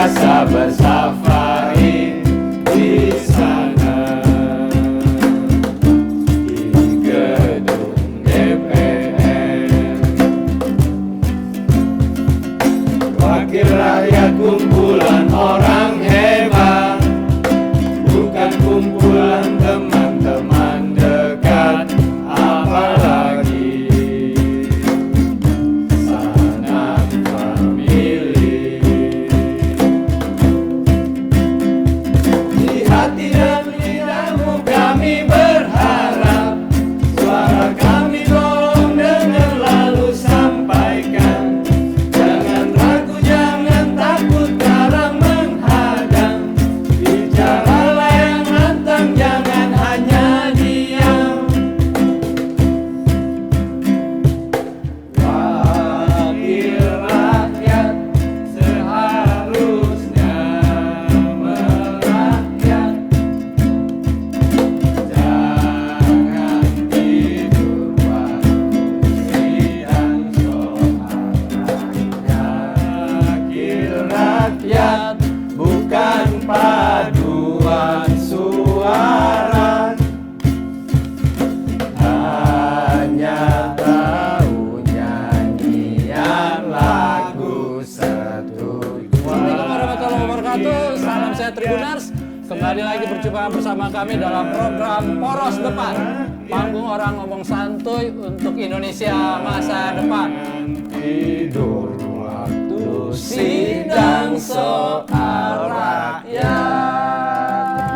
biasa bersafari di sana di gedung DPR. Wakil rakyat kumpulan orang hebat, bukan kumpulan teman-teman dekat, apalagi sanak famili. Di hati dan lidahmu kami berharap, suara kami tolong dengar lalu sampaikan. Jangan ragu, jangan takut karang menghadang. Bicaralah yang lantang, jangan hanya diam. Wakil rakyat seharusnya merakyat. Jangan tidur waktu sidang soal rakyat. Wakil rakyat bukan paduan suara, hanya tahu nyanyian lagu setuju. Assalamualaikum warahmatullahi wabarakatuh. Salam sehat Tribuners. Kembali lagi berjumpa bersama kami dalam program Poros Depan, panggung orang ngomong santuy untuk Indonesia masa depan. Tidur waktu sidang soal rakyat.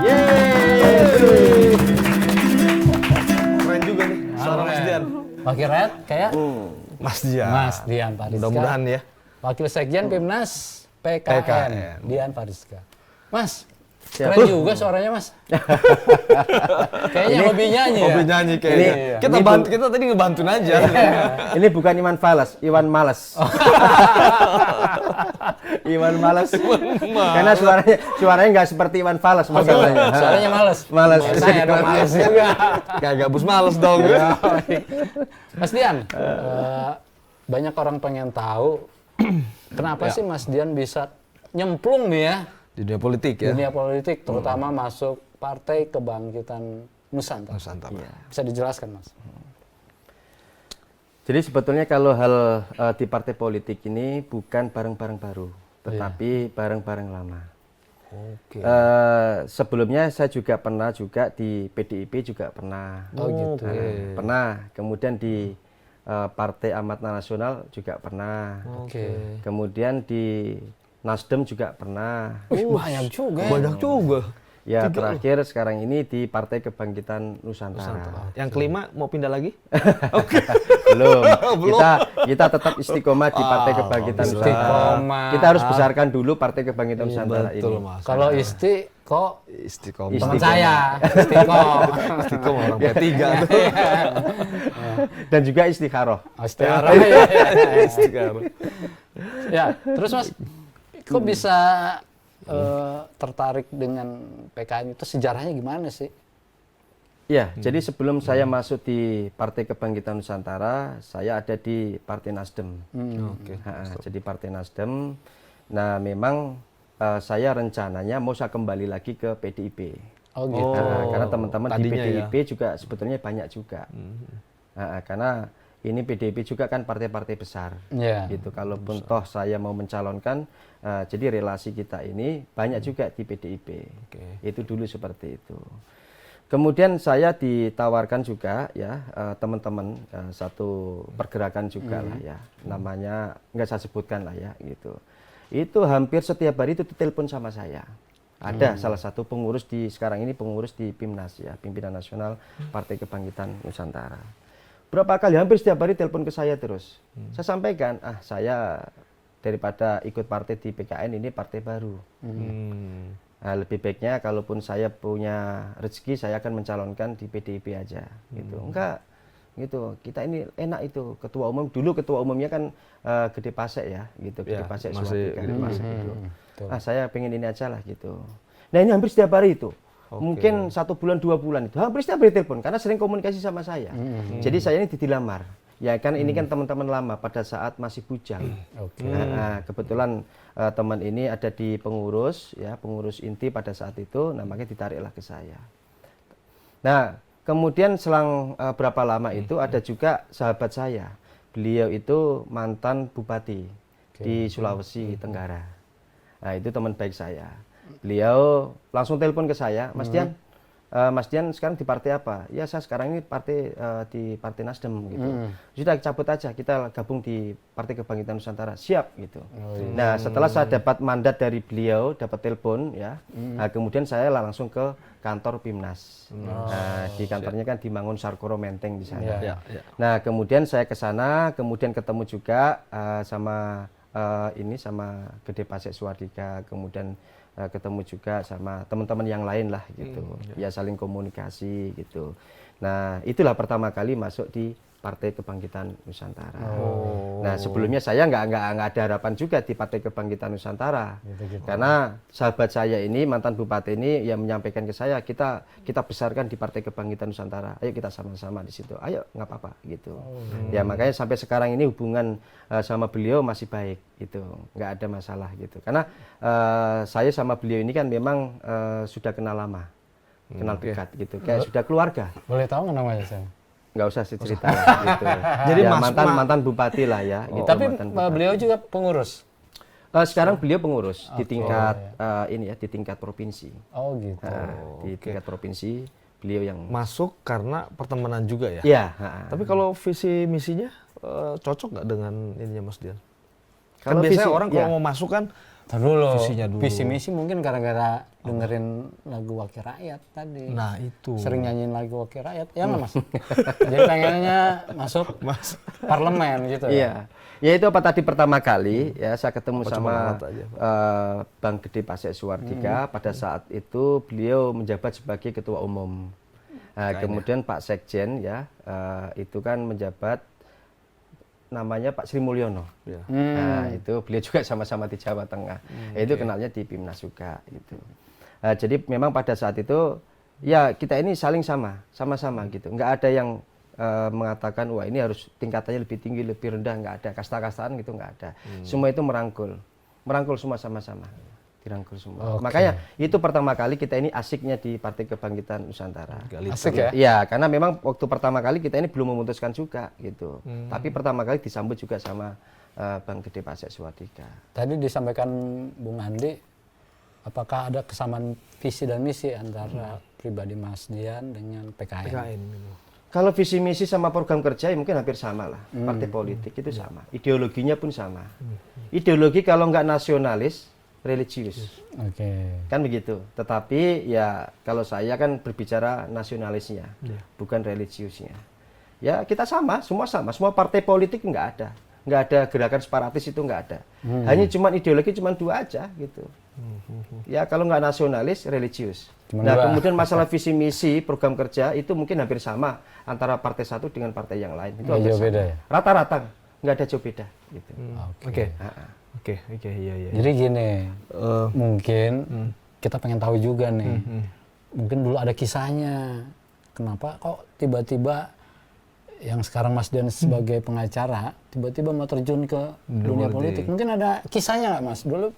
Yeay. Keren juga nih suara Mas Dian. Wakil rakyat kayak Mas Dian. Mas Dian Pariska. Mudah-mudahan ya. Wakil Sekjen Pimnas PKN, PKN. Dian Pariska. Mas, Siap. keren juga suaranya Mas. Kayaknya hobi nyanyi ya. Hobi nyanyi kayaknya. Iya. Kita tadi ngebantuin aja. Ini bukan Iwan Fals, Iwan Males. Iwan Males. Karena suaranya nggak seperti Iwan Fals masalahnya. Suaranya males. Males. Saya dong males juga. Kayak gabus males dong. Mas Dian, banyak orang pengen tahu kenapa sih Mas Dian bisa nyemplung nih ya Di dunia politik ya. dunia politik, terutama masuk Partai Kebangkitan Nusantara. Nusantara. Bisa dijelaskan Mas? Jadi sebetulnya kalau hal di partai politik ini bukan barang-barang baru, tetapi barang-barang lama. Oke. Sebelumnya saya juga pernah di PDIP juga pernah. Oh gitu. Pernah. Kemudian di Partai Amanat Nasional juga pernah. Oke. Kemudian di Nasdem juga pernah. Banyak juga. ya. Banyak juga. Ya terakhir sekarang ini di Partai Kebangkitan Nusantara. Yang kelima mau pindah lagi? Belum. Kita tetap istiqomah di Partai Kebangkitan Nusantara. Istiqomah. Kita harus besarkan dulu Partai Kebangkitan Nusantara Betul, ini. Mas. Kalau kok Istiqomah. teman saya, Istiqomah. Istiqomah orang P3 tuh. Dan juga istikharah. Istiqomah. Ya. Istiqomah. Ya, terus Mas, kok bisa tertarik dengan PKN itu, sejarahnya gimana sih? Ya, jadi sebelum saya masuk di Partai Kebangkitan Nusantara, saya ada di Partai Nasdem. Oke. Jadi Partai Nasdem. Nah, memang saya rencananya mau saya kembali lagi ke PDIP. Oh gitu. Karena teman-teman di tadinya PDIP juga sebetulnya banyak juga. Karena ini PDIP juga kan partai-partai besar. Iya. Gitu. Kalaupun toh saya mau mencalonkan, jadi relasi kita ini banyak juga di PDIP. Itu dulu seperti itu. Kemudian saya ditawarkan juga ya teman-teman satu pergerakan juga lah ya, namanya nggak saya sebutkan lah ya gitu. Itu hampir setiap hari itu ditelepon sama saya. Ada salah satu pengurus sekarang ini pengurus di Pimnas ya, Pimpinan Nasional Partai Kebangkitan Nusantara. Berapa kali hampir setiap hari telepon ke saya terus. Saya sampaikan, saya daripada ikut partai di PKN ini partai baru. Nah, lebih baiknya kalaupun saya punya rezeki saya akan mencalonkan di PDIP aja gitu. Enggak gitu. Kita ini enak itu ketua umum, dulu ketua umumnya kan Gede Pasek ya gitu, Gede Pasek masih Suwadi, Gede Pasek gitu. Betul. Saya pengen ini aja lah gitu. Nah, ini hampir setiap hari itu. Mungkin 1 bulan 2 bulan itu hampir setiap hari telepon karena sering komunikasi sama saya. Jadi saya ini dilamar. Ya kan ini kan teman-teman lama pada saat masih bujang. Oke. Nah, kebetulan teman ini ada di pengurus ya, pengurus inti pada saat itu, nah makanya ditariklah ke saya. Nah, kemudian selang berapa lama itu ada juga sahabat saya. Beliau itu mantan bupati di Sulawesi Tenggara. Nah, itu teman baik saya. Beliau langsung telepon ke saya, Mas Dian sekarang di partai apa? Ya saya sekarang ini di Partai Nasdem gitu. Sudah cabut aja, kita gabung di Partai Kebangkitan Nusantara. Siap gitu. Nah setelah saya dapat mandat dari beliau, dapat telepon ya, nah, kemudian saya langsung ke kantor Pimnas. Nah di kantornya kan di Mangun Sarkoro Menteng di sana. Nah kemudian saya ke sana, kemudian ketemu juga sama sama Gede Pasek Suardika, kemudian ketemu juga sama teman-teman yang lain lah gitu, ya saling komunikasi gitu. Nah itulah pertama kali masuk di Partai Kebangkitan Nusantara. Nah sebelumnya saya nggak ada harapan juga di Partai Kebangkitan Nusantara, karena sahabat saya ini mantan bupati ini yang menyampaikan ke saya, kita besarkan di Partai Kebangkitan Nusantara, ayo kita sama-sama di situ, ayo nggak apa-apa gitu. Ya makanya sampai sekarang ini hubungan sama beliau masih baik itu, nggak ada masalah gitu, karena saya sama beliau ini kan memang sudah kenal lama, kenal dekat gitu, kayak sudah keluarga. Boleh tahu nggak namanya saya? Nggak usah cerita gitu. Jadi ya, mantan bupati lah ya. Gitu, tapi beliau juga pengurus. Sekarang beliau pengurus di tingkat di tingkat provinsi. Oh gitu. Di tingkat provinsi beliau yang masuk karena pertemanan juga ya. Iya. Tapi kalau visi misinya cocok nggak dengan ininya Mas Dian? Kan Kalau biasanya visi, orang kalau mau masuk kan visinya dulu. Visi misi mungkin gara-gara dengerin lagu Wakil Rakyat tadi. Nah itu. Sering nyanyiin lagu Wakil Rakyat, ya nggak Mas? Jadi pengennya masuk parlemen gitu. Iya. Ya itu apa tadi pertama kali ya saya ketemu sama Bang Gede Pasek Suardika. Pada saat itu beliau menjabat sebagai ketua umum. Nah, kemudian Pak Sekjen ya itu kan menjabat namanya Pak Sri Mulyono. Nah, itu beliau juga sama-sama di Jawa Tengah. Itu kenalnya di Pimnas juga gitu. Jadi memang pada saat itu ya kita ini saling sama-sama gitu. Nggak ada yang mengatakan wah ini harus tingkatannya lebih tinggi, lebih rendah, nggak ada. Kasta-kastaan gitu nggak ada. Semua itu merangkul semua sama-sama. Dirangkul semua. Makanya itu pertama kali kita ini asiknya di Partai Kebangkitan Nusantara. Asik ya? Iya, karena memang waktu pertama kali kita ini belum memutuskan juga gitu. Tapi pertama kali disambut juga sama Bang Gede Pasek Suardika. Tadi disampaikan Bung Andi, apakah ada kesamaan visi dan misi antara pribadi Mas Dian dengan PKN? Kalau visi misi sama program kerja ya mungkin hampir sama lah. Partai politik itu sama. Ideologinya pun sama. Ideologi kalau nggak nasionalis, religius. Kan begitu. Tetapi ya kalau saya kan berbicara nasionalisnya, bukan religiusnya. Ya kita sama, semua partai politik nggak ada gerakan separatis itu nggak ada. Hanya cuma ideologi cuma dua aja gitu. Ya kalau nggak nasionalis, religius. Kemudian masalah visi misi program kerja itu mungkin hampir sama antara partai satu dengan partai yang lain. Itu hampir sama. Beda ya? Rata-rata nggak ada jauh beda. Gitu. Oke, iya. Jadi gini, mungkin kita pengen tahu juga nih, mungkin dulu ada kisahnya, kenapa kok tiba-tiba yang sekarang Mas Dian sebagai pengacara, tiba-tiba mau terjun ke dunia politik. Mungkin ada kisahnya nggak Mas? Dulu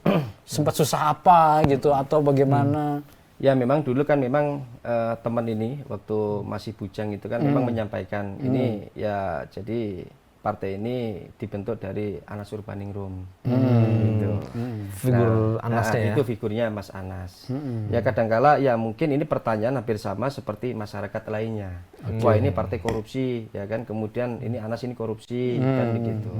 sempat susah apa gitu, atau bagaimana? Ya memang dulu kan memang teman ini, waktu masih bujang itu kan memang menyampaikan, ini ya jadi partai ini dibentuk dari Anas Urbaningrum. Gitu. Figur Anasnya ya? Itu figurnya Mas Anas. Ya kadangkala ya mungkin ini pertanyaan hampir sama seperti masyarakat lainnya. Wah ini partai korupsi, ya kan. Kemudian ini Anas ini korupsi, kan begitu.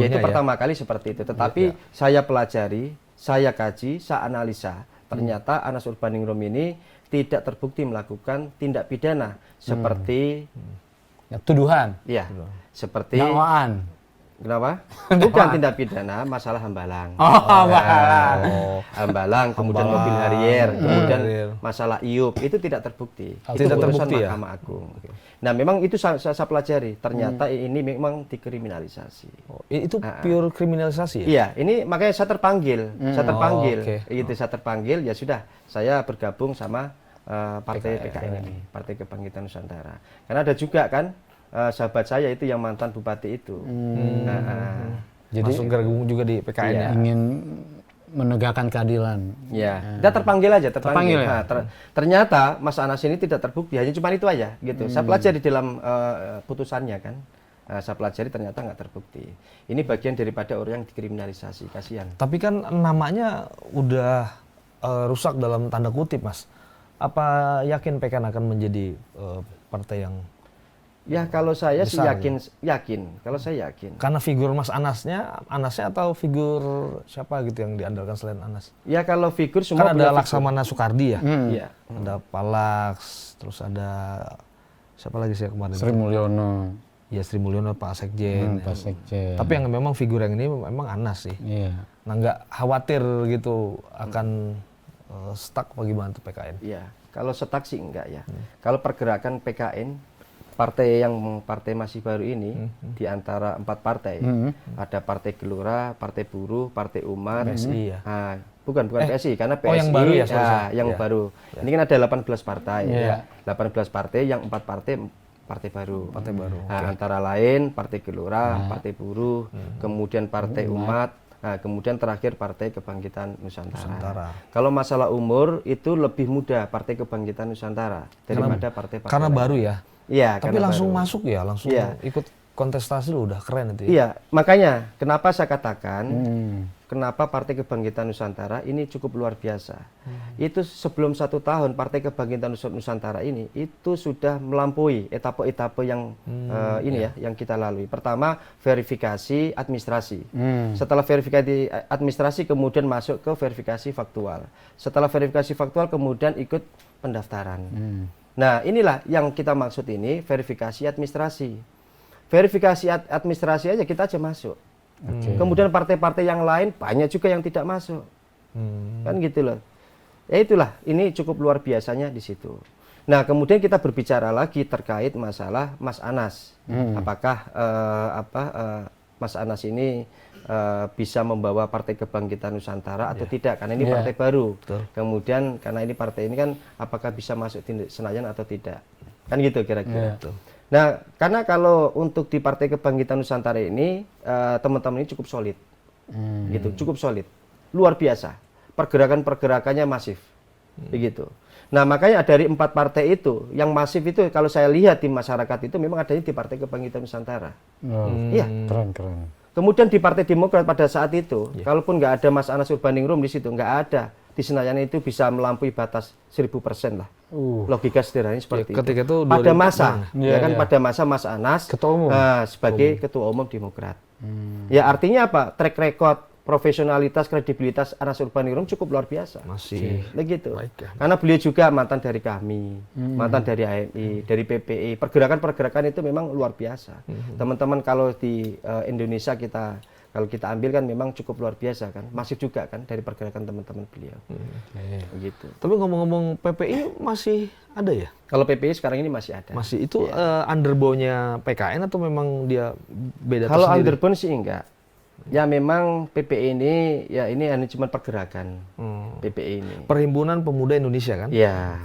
Ya itu pertama kali seperti itu. Tetapi saya pelajari, saya kaji, saya analisa. Ternyata Anas Urbaningrum ini tidak terbukti melakukan tindak pidana seperti tuduhan. Ya. Seperti dakwaan. Kenapa? Bukan tindak pidana, masalah hambalang. Hambalang, kemudian mobil Harrier, kemudian masalah IUP itu tidak terbukti. Tidak terbukti ya. Mahkamah Agung. Nah, memang itu saya pelajari. Ternyata ini memang dikriminalisasi. Itu pure kriminalisasi ya? Iya, ini makanya saya terpanggil. Saya terpanggil, ya sudah, saya bergabung sama partai PKN ini, Partai Kebangkitan Nusantara. Karena ada juga kan sahabat saya itu yang mantan bupati itu. Jadi Masuk gabung juga di PKN ya. ingin menegakkan keadilan. Ya, dia terpanggil aja, Terpanggil ya? Ternyata Mas Anas ini tidak terbukti, hanya cuma itu aja gitu. Saya pelajari dalam putusannya kan, saya pelajari ternyata nggak terbukti. Ini bagian daripada orang yang dikriminalisasi, kasihan. Tapi kan namanya udah rusak dalam tanda kutip, Mas. Apa yakin PKN akan menjadi partai yang Ya kalau saya sih besar, yakin. Kalau saya yakin. karena figur Mas Anasnya atau figur siapa gitu yang diandalkan selain Anas? Ya kalau figur semua Kan punya ada figur. Laksamana Soekardi ya. Iya. Ada Palax, terus ada siapa lagi sih kemarin? Sri Mulyono, Ya Sri Mulyono, Pak Sekjen. Pak Sekjen. Tapi yang memang figur yang ini memang Anas sih. Iya. Nah nggak khawatir gitu akan stuck apa gimana tuh PKN? Iya. Kalau setak sih enggak ya. Kalau pergerakan PKN partai masih baru ini di antara 4 partai, ada Partai Gelora, Partai Buruh, Partai Umat, PSI ya? bukan PSI karena PSI yang baru ya, sorry. yang Ya. baru. Ini kan ada 18 partai, Iya. 18 partai yang 4 partai baru. Partai baru, Nah, antara lain Partai Gelora, Partai Buruh, kemudian Partai Umat, kemudian terakhir Partai Kebangkitan Nusantara. Kalau masalah umur itu lebih mudah Partai Kebangkitan Nusantara daripada partai-partai Karena lain. baru ya. Iya, Tapi karena langsung baru. masuk ya, langsung Iya. ikut kontestasi lu udah keren itu ya. Iya, makanya kenapa saya katakan kenapa Partai Kebangkitan Nusantara ini cukup luar biasa. Itu sebelum 1 tahun Partai Kebangkitan Nusantara ini itu sudah melampaui etape-etape yang yang kita lalui. Pertama verifikasi administrasi. Setelah verifikasi administrasi kemudian masuk ke verifikasi faktual. Setelah verifikasi faktual kemudian ikut pendaftaran. Nah, inilah yang kita maksud ini verifikasi administrasi. Verifikasi administrasi aja kita aja masuk. Kemudian partai-partai yang lain banyak juga yang tidak masuk. Kan gitu loh. Ya itulah, ini cukup luar biasanya di situ. Nah, kemudian kita berbicara lagi terkait masalah Mas Anas. Apakah Mas Anas ini bisa membawa Partai Kebangkitan Nusantara atau tidak, karena ini partai baru. Kemudian karena ini partai ini kan apakah bisa masuk di Senayan atau tidak, kan gitu kira-kira. Nah, karena kalau untuk di Partai Kebangkitan Nusantara ini teman-teman ini cukup solid, gitu, cukup solid, luar biasa, pergerakannya masif, begitu. Nah, makanya dari 4 partai itu yang masif itu kalau saya lihat di masyarakat itu memang adanya di Partai Kebangkitan Nusantara. Iya, Keren. Kemudian di Partai Demokrat pada saat itu, kalaupun nggak ada Mas Anas Urbaningrum di situ, nggak ada. Di Senayan itu bisa melampaui batas 1000% lah. Logika sederhananya seperti ketika itu. itu Pada 2004, masa, ya. pada masa Mas Anas Ketua umum. sebagai Ketua Umum Demokrat. Ya artinya apa? Track record, profesionalitas, kredibilitas Anas Urbaningrum cukup luar biasa. Masih Begitu. baik ya. Karena beliau juga mantan dari kami, mantan dari AMI, dari PPI. Pergerakan-pergerakan itu memang luar biasa. Teman-teman kalau di Indonesia kalau kita ambil kan memang cukup luar biasa kan, masif juga kan dari pergerakan teman-teman beliau. Begitu. Tapi ngomong-ngomong PPI masih ada ya? Kalau PPI sekarang ini masih ada. Masih itu underbow-nya PKN atau memang dia beda Kalau tersendiri? underbone sih enggak. Ya memang PPI ini ya ini hanya cuma pergerakan PPI ini. Perhimpunan Pemuda Indonesia kan? Ya.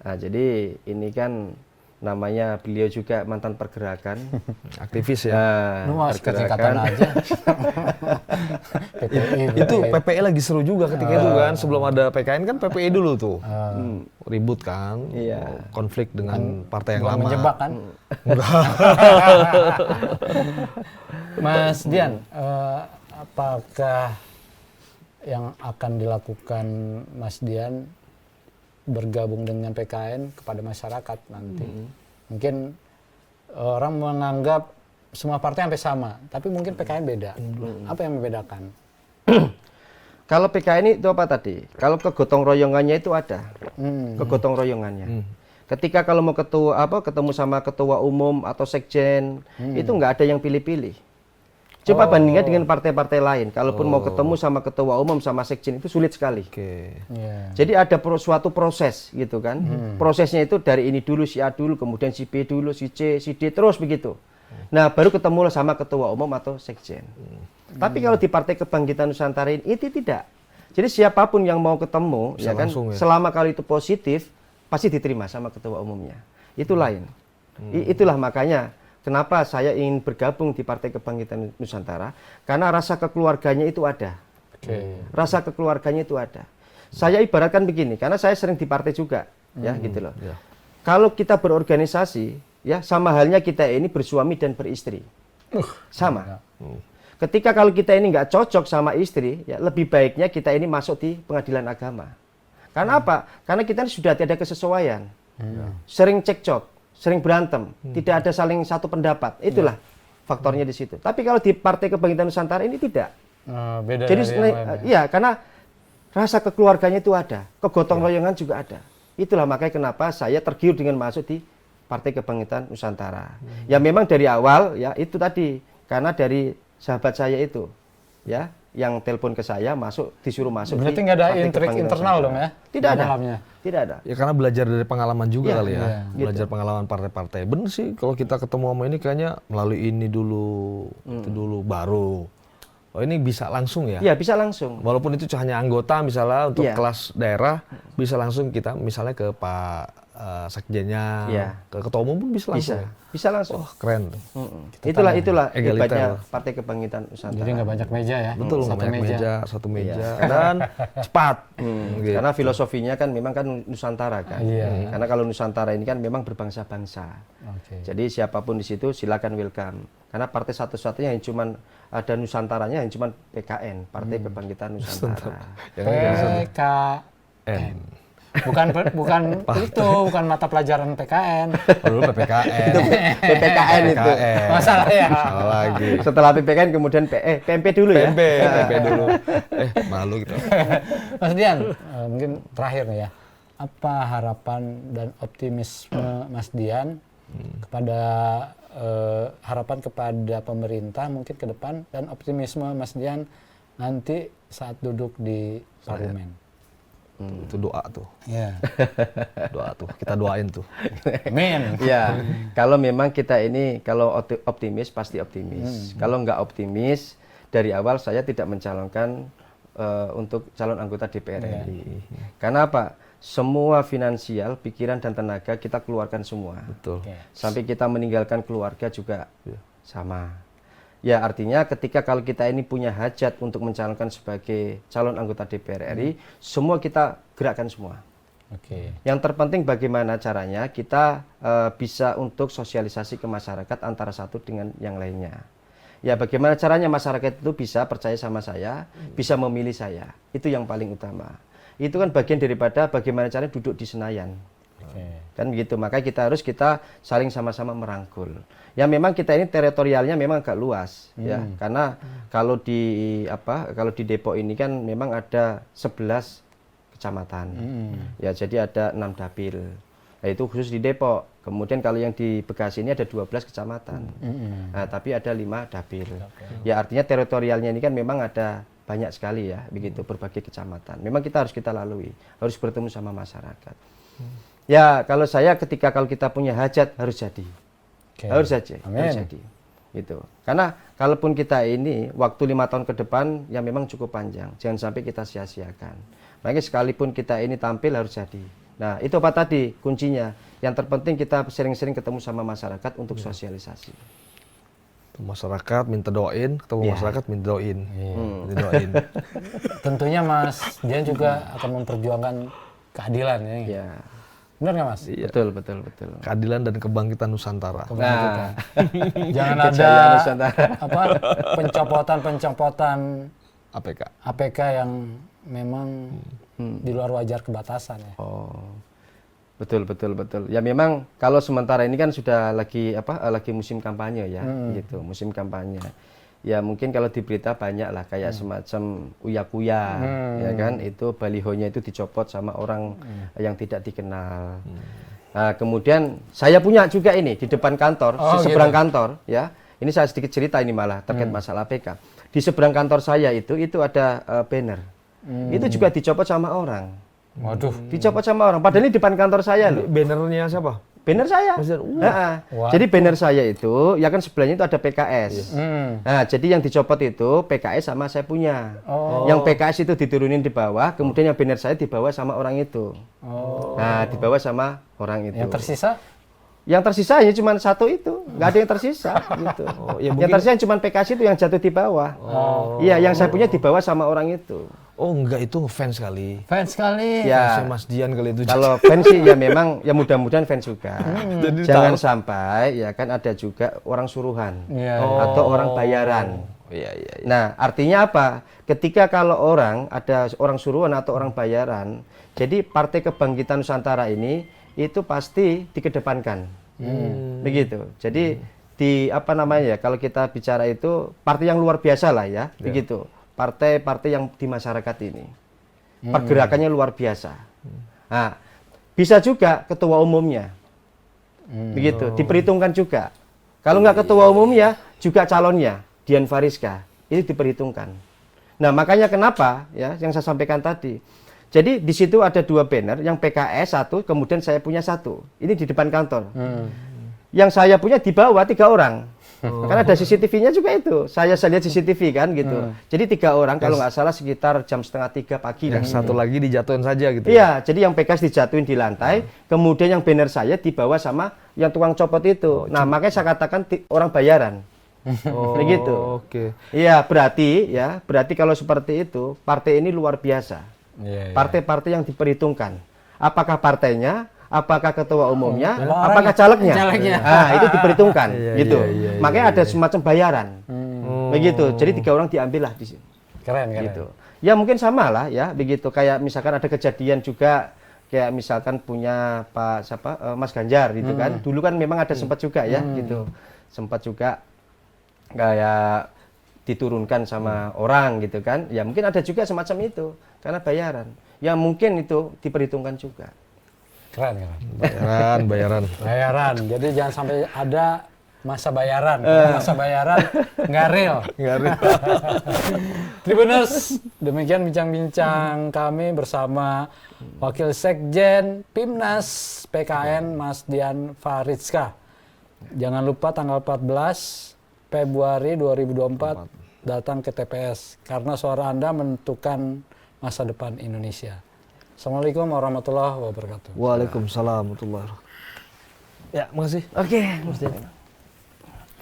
Nah, jadi ini kan namanya beliau juga mantan pergerakan. Aktivis ya. Luas kesingkatan aja. Itu PPI lagi seru juga ketika itu kan, sebelum ada PKN kan PPI dulu tuh. Ribut kan, Iya. konflik dengan partai yang Bukan lama. menjebak kan? Mas Dian, apakah yang akan dilakukan Mas Dian bergabung dengan PKN kepada masyarakat nanti? Mungkin orang menganggap semua partai hampir sama, tapi mungkin PKN beda. Apa yang membedakan? Kalau PKN itu apa tadi? Kalau kegotong royongannya itu ada, kegotong royongannya. Ketika kalau mau ketemu sama ketua umum atau sekjen, itu nggak ada yang pilih-pilih. Coba bandingkan dengan partai-partai lain. Kalaupun mau ketemu sama ketua umum sama sekjen itu sulit sekali. Yeah. Jadi ada suatu proses gitu kan. Prosesnya itu dari ini dulu si A dulu, kemudian si B dulu, si C, si D terus begitu. Nah, baru ketemu sama ketua umum atau sekjen. Tapi kalau di Partai Kebangkitan Nusantara ini itu tidak. Jadi siapapun yang mau ketemu Bisa ya kan langsung ya? selama kalau itu positif pasti diterima sama ketua umumnya. Itu lain. Itulah makanya kenapa saya ingin bergabung di Partai Kebangkitan Nusantara, karena rasa kekeluarganya itu ada. Rasa kekeluarganya itu ada. Saya ibaratkan begini, karena saya sering di partai juga, ya gitu loh. Kalau kita berorganisasi, ya sama halnya kita ini bersuami dan beristri, sama. Ketika kalau kita ini nggak cocok sama istri, ya lebih baiknya kita ini masuk di pengadilan agama. Karena apa? Karena kita ini sudah tidak ada kesesuaian, sering cekcok, sering berantem, tidak ada saling satu pendapat. Itulah faktornya di situ. Tapi kalau di Partai Kebangkitan Nusantara ini tidak. Beda Jadi dari yang lain, ya? iya, karena rasa kekeluarganya itu ada, kegotong royongan juga ada. Itulah makanya kenapa saya tergiur dengan masuk di Partai Kebangkitan Nusantara. Ya memang dari awal ya itu tadi, karena dari sahabat saya itu, ya, yang telepon ke saya disuruh masuk. Berarti nggak ada intrik internal dong ya? Tidak ada. Dalamnya. Tidak ada. Ya karena belajar dari pengalaman juga kali ya. Belajar gitu. pengalaman partai-partai. Bener sih kalau kita ketemu sama ini kayaknya melalui ini dulu, itu dulu baru. Oh ini bisa langsung ya? Iya, bisa langsung. Walaupun itu hanya anggota misalnya untuk Iya. kelas daerah, bisa langsung kita misalnya ke Pak Sekjennya, Iya. ke Ketua Umum pun bisa langsung. Bisa. Ya? Bisa langsung. Wah keren tuh. Itulah Egaliter. hebatnya Partai Kebangkitan Nusantara. Jadi nggak banyak meja ya? Betul, Satu banyak meja, satu meja, Iya. dan cepat. Gitu. Karena filosofinya kan memang kan Nusantara kan. Iya. Karena kalau Nusantara ini kan memang berbangsa-bangsa. Oke. Jadi siapapun di situ silakan welcome. Karena partai satu-satunya yang cuman ada Nusantaranya yang cuman PKN, Partai Kebangkitan Nusantara. PKN. Bukan bukan mata pelajaran PKN. Oh, dulu PPKN. PPKN itu. Masalah ya. Salah lagi. Setelah PPKN kemudian PMP dulu ya. PMP dulu. Malu gitu. Mas Dian, mungkin terakhir nih ya. Apa harapan dan optimisme Mas Dian kepada harapan kepada pemerintah mungkin ke depan dan optimisme Mas Dian nanti saat duduk di parlemen? Itu doa tuh. Ya. Doa tuh. Kita doain tuh. Amin. Ya, kalau memang kita ini kalau optimis pasti optimis. Kalau nggak optimis dari awal saya tidak mencalonkan untuk calon anggota DPR RI. Karena apa? Semua finansial, pikiran dan tenaga kita keluarkan semua. Betul. Sampai kita meninggalkan keluarga juga sama. Ya artinya ketika kalau kita ini punya hajat untuk mencalonkan sebagai calon anggota DPR RI, semua kita gerakkan semua. Oke. Yang terpenting bagaimana caranya kita bisa untuk sosialisasi ke masyarakat antara satu dengan yang lainnya. Ya bagaimana caranya masyarakat itu bisa percaya sama saya, bisa memilih saya. Itu yang paling utama. Itu kan bagian daripada bagaimana caranya duduk di Senayan. Kan begitu, makanya kita saling sama-sama merangkul. Ya memang kita ini teritorialnya memang agak luas ya, karena kalau di Depok ini kan memang ada 11 kecamatan. Ya jadi ada 6 dapil. Nah, itu khusus di Depok. Kemudian kalau yang di Bekasi ini ada 12 kecamatan. Nah, tapi ada 5 dapil. Ya artinya teritorialnya ini kan memang ada banyak sekali ya, begitu berbagai kecamatan. Memang kita harus lalui, harus bertemu sama masyarakat. Ya, kalau kita punya hajat harus jadi. Harus saja, harus jadi. Gitu. Karena kalaupun kita ini waktu 5 tahun ke depan yang memang cukup panjang, jangan sampai kita sia-siakan. Makanya sekalipun kita ini tampil harus jadi. Nah, itu apa tadi kuncinya? Yang terpenting kita sering-sering ketemu sama masyarakat untuk sosialisasi. Masyarakat minta doain, ketemu masyarakat minta doain. Minta doain. Tentunya Mas Dian juga akan memperjuangkan keadilan ya. Ya. Benar nggak Mas? Iya. Betul. Keadilan dan kebangkitan Nusantara. Nah, Jangan ada kejayaan Nusantara. pencopotan APK yang memang di luar wajar kebatasan ya. Oh. Betul. Ya memang kalau sementara ini kan sudah lagi musim kampanye ya, gitu, musim kampanye. Ya mungkin kalau di berita banyak lah kayak semacam uya-kuya, ya kan, itu balihonya itu dicopot sama orang yang tidak dikenal. Nah, kemudian saya punya juga ini di depan kantor, di seberang kantor, ya. Ini saya sedikit cerita ini malah terkait masalah APK. Di seberang kantor saya itu ada banner. Itu juga dicopot sama orang. Waduh. Dicopot sama orang. Padahal ini depan kantor saya loh. Bannernya siapa? Banner saya. Jadi banner saya itu, ya kan sebelahnya itu ada PKS. Nah, jadi yang dicopot itu PKS sama saya punya. Yang PKS itu diturunin di bawah, kemudian yang banner saya dibawa sama orang itu. Nah, dibawa sama orang itu. Yang tersisa? Yang tersisa hanya cuma satu itu, nggak ada yang tersisa gitu. Ya yang tersisa cuma PKS itu yang jatuh di bawah. Iya, yang saya punya dibawa sama orang itu. Oh enggak, itu fans kali. Fans sekali. Ya, Fansnya Mas Dian kali itu. kalau fans sih ya memang ya mudah-mudahan fans juga. Jadi Jangan sampai ya kan ada juga orang suruhan Iya. atau orang bayaran. Iya. Nah, artinya apa? Ketika kalau ada orang suruhan atau orang bayaran, jadi Partai Kebangkitan Nusantara ini itu pasti dikedepankan. Begitu. Jadi apa namanya ya, kalau kita bicara itu partai yang luar biasa lah ya, begitu. Partai-partai yang di masyarakat ini. Pergerakannya luar biasa. Nah, bisa juga ketua umumnya. Begitu, diperhitungkan juga. Kalau nggak ketua umumnya, juga calonnya, Dian Fariska. Ini diperhitungkan. Nah, makanya kenapa ya yang saya sampaikan tadi. Jadi di situ ada 2 banner, yang PKS 1, kemudian saya punya 1. Ini di depan kantor. Yang saya punya di bawah 3 orang. Karena ada CCTV-nya juga itu. Saya lihat CCTV kan gitu. Jadi 3 orang kalau nggak salah sekitar jam 2:30 pagi. Yang satu lagi dijatuhin saja gitu. Iya, jadi yang PKS dijatuhin di lantai, kemudian yang banner saya dibawa sama yang tukang copot itu. Nah, makanya saya katakan orang bayaran. Begitu. Oke. Iya, berarti kalau seperti itu, partai ini luar biasa. Partai-partai yang diperhitungkan. Apakah partainya, apakah ketua umumnya, apakah calegnya? Nah, itu diperhitungkan gitu. Makanya ada semacam bayaran. Begitu. Jadi 3 orang diambil lah di sini. Keren. Gitu. Ya mungkin sama lah ya, begitu. Kayak misalkan ada kejadian juga kayak misalkan punya Mas Ganjar gitu kan. Dulu kan memang ada sempat juga ya gitu. Sempat juga kayak diturunkan sama orang gitu kan. Ya mungkin ada juga semacam itu karena bayaran. Ya mungkin itu diperhitungkan juga. Keren. Bayaran. Jadi jangan sampai ada masa bayaran. Masa bayaran nggak real. Tribuners, demikian bincang-bincang kami bersama Wakil Sekjen Pimnas PKN Mas Dian Fariska. Jangan lupa tanggal 14 Februari 2024 datang ke TPS karena suara Anda menentukan masa depan Indonesia. Assalamualaikum warahmatullahi wabarakatuh. Waalaikumsalam warahmatullahi wabarakatuh. Ya, makasih. Oke, Mas Dian.